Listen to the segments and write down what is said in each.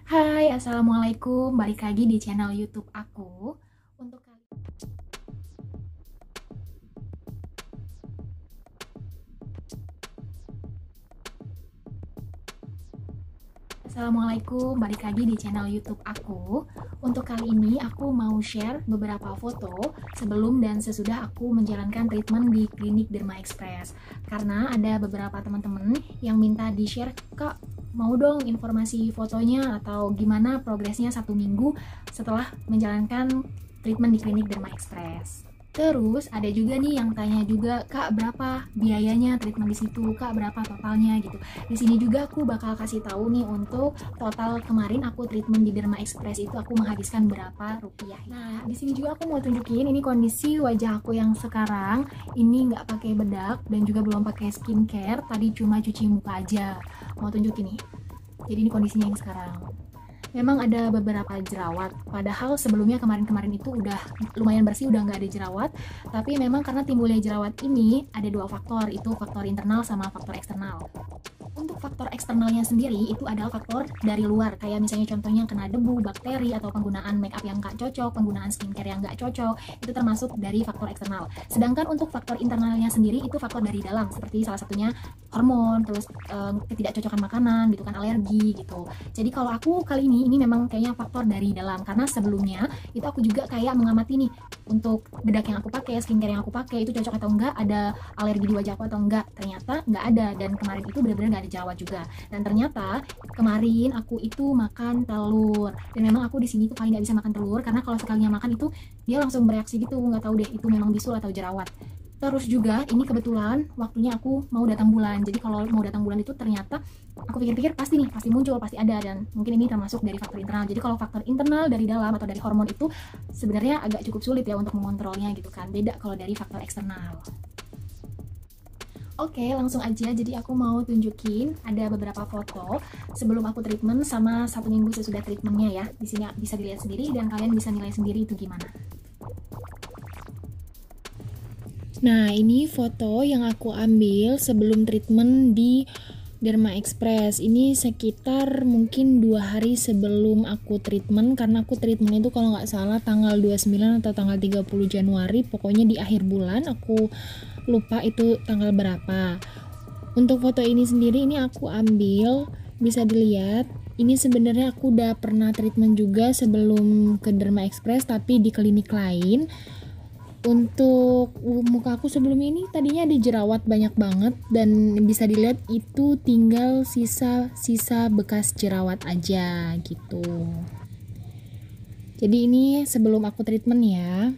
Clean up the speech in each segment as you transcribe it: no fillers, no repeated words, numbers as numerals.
Hai, Assalamualaikum. Balik lagi di channel YouTube aku. Untuk kali Assalamualaikum, balik lagi di channel YouTube aku. Untuk kali ini aku mau share beberapa foto sebelum dan sesudah aku menjalankan treatment di klinik Derma Express. Karena ada beberapa teman-teman yang minta di-share, "Kak, mau dong informasi fotonya atau gimana progresnya 1 minggu setelah menjalankan treatment di klinik Derma Express." Terus ada juga nih yang tanya juga, "Kak, berapa biayanya treatment di situ? Kak, berapa totalnya?" gitu. Di sini juga aku bakal kasih tahu nih untuk total kemarin aku treatment di Derma Express itu aku menghabiskan berapa rupiah. Nah, di sini juga aku mau tunjukin ini kondisi wajah aku yang sekarang. Ini nggak pakai bedak dan juga belum pakai skincare. Tadi cuma cuci muka aja. Mau tunjukin nih. Jadi ini kondisinya yang sekarang. Memang ada beberapa jerawat, padahal sebelumnya kemarin-kemarin itu udah lumayan bersih, udah nggak ada jerawat. Tapi memang karena timbulnya jerawat ini ada dua faktor, itu faktor internal sama faktor eksternal. Untuk faktor eksternalnya sendiri itu adalah faktor dari luar, kayak misalnya contohnya kena debu, bakteri, atau penggunaan make up yang nggak cocok, penggunaan skincare yang nggak cocok, itu termasuk dari faktor eksternal. Sedangkan untuk faktor internalnya sendiri itu faktor dari dalam, seperti salah satunya hormon, terus ketidakcocokan makanan gitu kan, alergi gitu. Jadi kalau aku kali ini memang kayaknya faktor dari dalam, karena sebelumnya itu aku juga kayak mengamati nih untuk bedak yang aku pakai, skincare yang aku pakai itu cocok atau enggak, ada alergi di wajah aku atau enggak. Ternyata enggak ada, dan kemarin itu benar-benar enggak ada jerawat juga. Dan ternyata kemarin aku itu makan telur, dan memang aku di sini tuh paling nggak bisa makan telur karena kalau sekalinya makan itu dia langsung bereaksi gitu, nggak tahu deh itu memang bisul atau jerawat. Terus juga ini kebetulan waktunya aku mau datang bulan, jadi kalau mau datang bulan itu ternyata aku pikir-pikir pasti muncul, pasti ada, dan mungkin ini termasuk dari faktor internal. Jadi kalau faktor internal dari dalam atau dari hormon itu sebenarnya agak cukup sulit ya untuk mengontrolnya gitu kan, beda kalau dari faktor eksternal. Oke, langsung aja. Jadi aku mau tunjukin ada beberapa foto sebelum aku treatment sama 1 minggu sesudah treatmentnya ya. Di sini bisa dilihat sendiri dan kalian bisa nilai sendiri itu gimana. Nah, ini foto yang aku ambil sebelum treatment di Derma Express. Ini sekitar mungkin 2 hari sebelum aku treatment, karena aku treatment itu kalau nggak salah tanggal 29 atau tanggal 30 Januari, pokoknya di akhir bulan, aku lupa itu tanggal berapa. Untuk foto ini sendiri ini aku ambil, bisa dilihat, ini sebenarnya aku udah pernah treatment juga sebelum ke Derma Express tapi di klinik lain. Untuk muka aku sebelum ini tadinya ada jerawat banyak banget, dan bisa dilihat itu tinggal sisa-sisa bekas jerawat aja gitu. Jadi ini sebelum aku treatment ya.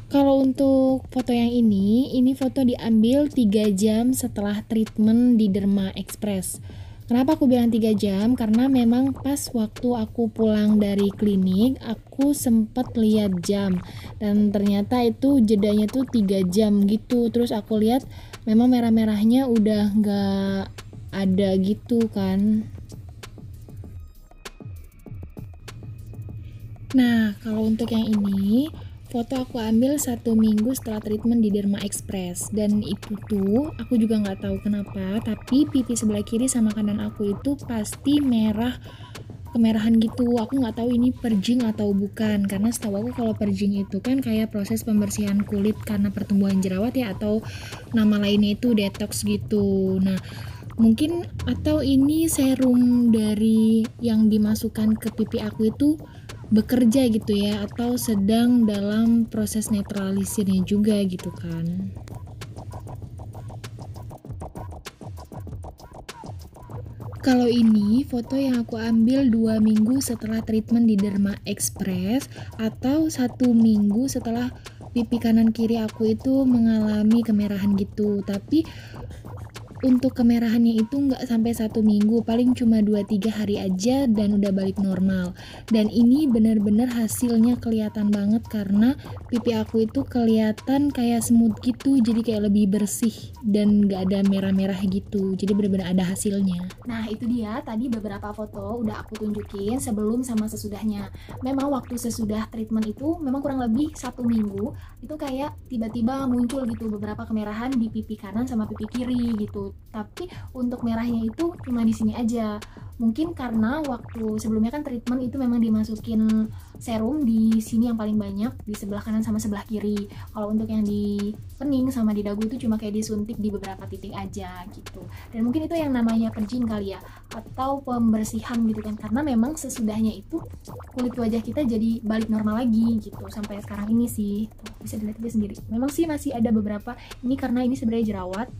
Kalau untuk foto yang ini foto diambil 3 jam setelah treatment di Derma Express. Kenapa aku bilang 3 jam? Karena memang pas waktu aku pulang dari klinik, aku sempat lihat jam, dan ternyata itu jedanya tuh 3 jam gitu. Terus aku lihat memang merah-merahnya udah nggak ada gitu kan. Nah, kalau untuk yang ini, foto aku ambil 1 minggu setelah treatment di Derma Express, dan itu tuh aku juga nggak tahu kenapa, tapi pipi sebelah kiri sama kanan aku itu pasti merah, kemerahan gitu. Aku nggak tahu ini purging atau bukan, karena setahu aku kalau purging itu kan kayak proses pembersihan kulit karena pertumbuhan jerawat ya, atau nama lainnya itu detox gitu. Nah, mungkin atau ini serum dari yang dimasukkan ke pipi aku itu bekerja gitu ya, atau sedang dalam proses netralisirnya juga gitu kan. Kalau ini foto yang aku ambil 2 minggu setelah treatment di Derma Express, atau 1 minggu setelah pipi kanan kiri aku itu mengalami kemerahan gitu. Tapi untuk kemerahannya itu nggak sampai 1 minggu, paling cuma 2-3 hari aja dan udah balik normal. Dan ini benar-benar hasilnya kelihatan banget karena pipi aku itu kelihatan kayak smooth gitu, jadi kayak lebih bersih dan nggak ada merah-merah gitu. Jadi benar-benar ada hasilnya. Nah, itu dia tadi beberapa foto udah aku tunjukin sebelum sama sesudahnya. Memang waktu sesudah treatment itu memang kurang lebih 1 minggu itu kayak tiba-tiba muncul gitu beberapa kemerahan di pipi kanan sama pipi kiri gitu. Tapi untuk merahnya itu cuma di sini aja. Mungkin karena waktu sebelumnya kan treatment itu memang dimasukin serum di sini yang paling banyak, di sebelah kanan sama sebelah kiri. Kalau untuk yang di pening sama di dagu itu cuma kayak disuntik di beberapa titik aja gitu. Dan mungkin itu yang namanya purging kali ya, atau pembersihan gitu kan, karena memang sesudahnya itu kulit wajah kita jadi balik normal lagi gitu sampai sekarang ini sih. Tuh, bisa dilihat aja sendiri. Memang sih masih ada beberapa ini karena ini sebenarnya jerawat.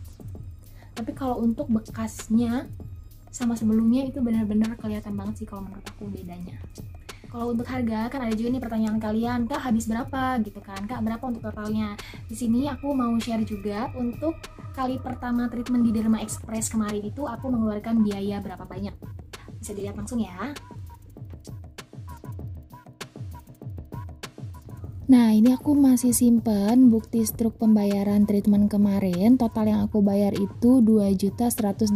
Tapi kalau untuk bekasnya sama sebelumnya itu benar-benar kelihatan banget sih kalau menurut aku bedanya. Kalau untuk harga kan ada juga nih pertanyaan kalian, Kak habis berapa gitu kan? Kak berapa untuk totalnya? Di sini aku mau share juga untuk kali pertama treatment di Derma Express kemarin itu aku mengeluarkan biaya berapa banyak. Bisa dilihat langsung ya. Nah, ini aku masih simpen bukti struk pembayaran treatment kemarin. Total yang aku bayar itu 2.187.000,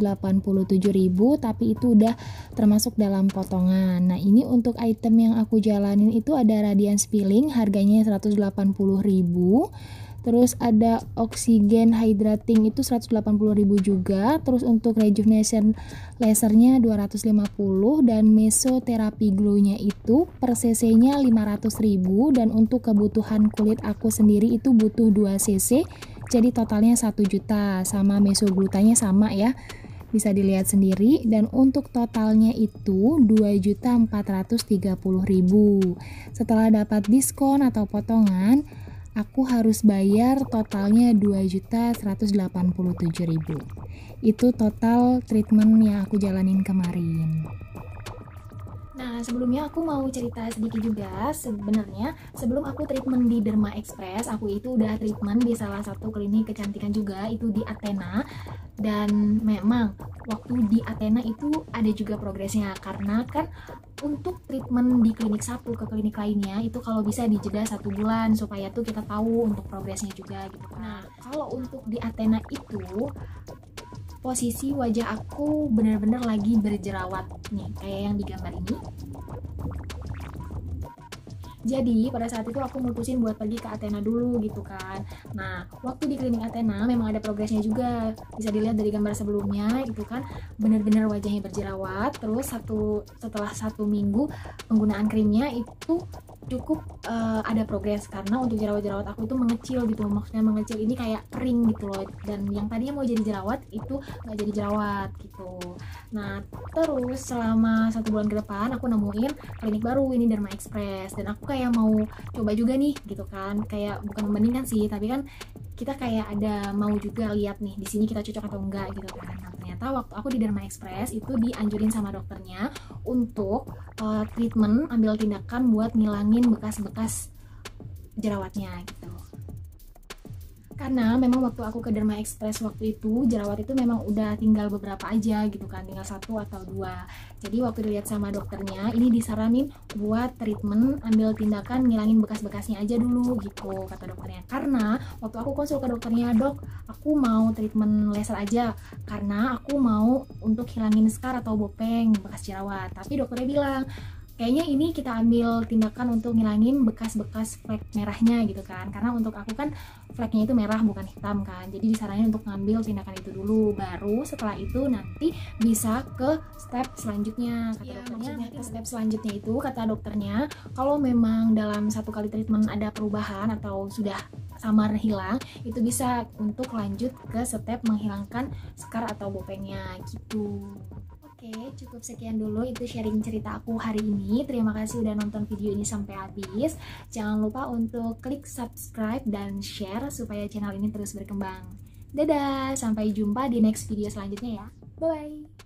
tapi itu udah termasuk dalam potongan. Nah, ini untuk item yang aku jalanin itu ada Radiance Peeling, harganya 180.000. Terus ada Oxygen Hydrating itu 180.000 juga. Terus untuk Rejuvenation Lasernya 250 dan Mesotherapy Glow-nya itu per cc-nya 500.000 dan untuk kebutuhan kulit aku sendiri itu butuh 2 cc. Jadi totalnya 1 juta sama Mesoglutanya sama ya. Bisa dilihat sendiri dan untuk totalnya itu 2.430.000. Setelah dapat diskon atau potongan, aku harus bayar totalnya 2.187.000. Itu total treatment yang aku jalanin kemarin. Nah, sebelumnya aku mau cerita sedikit juga. Sebenarnya sebelum aku treatment di Derma Express, aku itu udah treatment di salah satu klinik kecantikan juga, itu di Athena. Dan memang waktu di Athena itu ada juga progresnya, karena kan untuk treatment di klinik satu ke klinik lainnya itu kalau bisa dijeda 1 bulan supaya tuh kita tahu untuk progresnya juga gitu. Nah, kalau untuk di Athena itu posisi wajah aku benar-benar lagi berjerawat nih, kayak yang di gambar ini. Jadi pada saat itu aku mutusin buat pergi ke Athena dulu gitu kan. Nah, waktu di klinik Athena memang ada progresnya juga. Bisa dilihat dari gambar sebelumnya itu kan benar-benar wajahnya berjerawat. Terus setelah 1 minggu penggunaan krimnya itu cukup ada progres, karena untuk jerawat-jerawat aku itu mengecil gitu. Maksudnya mengecil ini kayak kering gitu loh, dan yang tadinya mau jadi jerawat itu nggak jadi jerawat gitu. Nah, terus selama 1 bulan ke depan aku nemuin klinik baru ini Derma Express, dan aku kayak mau coba juga nih gitu kan, kayak bukan membandingkan sih, tapi kan kita kayak ada mau juga lihat nih di sini kita cocok atau enggak gitu kan. Nah, ternyata waktu aku di Derma Express itu dianjurin sama dokternya untuk treatment, ambil tindakan buat ngilangin bekas-bekas jerawatnya gitu. Karena memang waktu aku ke Derma Express waktu itu jerawat itu memang udah tinggal beberapa aja gitu kan, tinggal 1 atau 2. Jadi waktu dilihat sama dokternya ini disaranin buat treatment, ambil tindakan ngilangin bekas-bekasnya aja dulu gitu kata dokternya. Karena waktu aku konsul ke dokternya, dok aku mau treatment laser aja karena aku mau untuk hilangin scar atau bopeng bekas jerawat. Tapi dokternya bilang kayaknya ini kita ambil tindakan untuk ngilangin bekas-bekas flek merahnya gitu kan, karena untuk aku kan fleknya itu merah bukan hitam kan, jadi disaranin untuk ngambil tindakan itu dulu, baru setelah itu nanti bisa ke step selanjutnya kata dokternya. Maksudnya step selanjutnya itu kata dokternya kalau memang dalam 1 kali treatment ada perubahan atau sudah samar hilang, itu bisa untuk lanjut ke step menghilangkan scar atau bopengnya gitu. Oke, cukup sekian dulu itu sharing cerita aku hari ini. Terima kasih udah nonton video ini sampai habis. Jangan lupa untuk klik subscribe dan share supaya channel ini terus berkembang. Dadah, sampai jumpa di next video selanjutnya ya. Bye!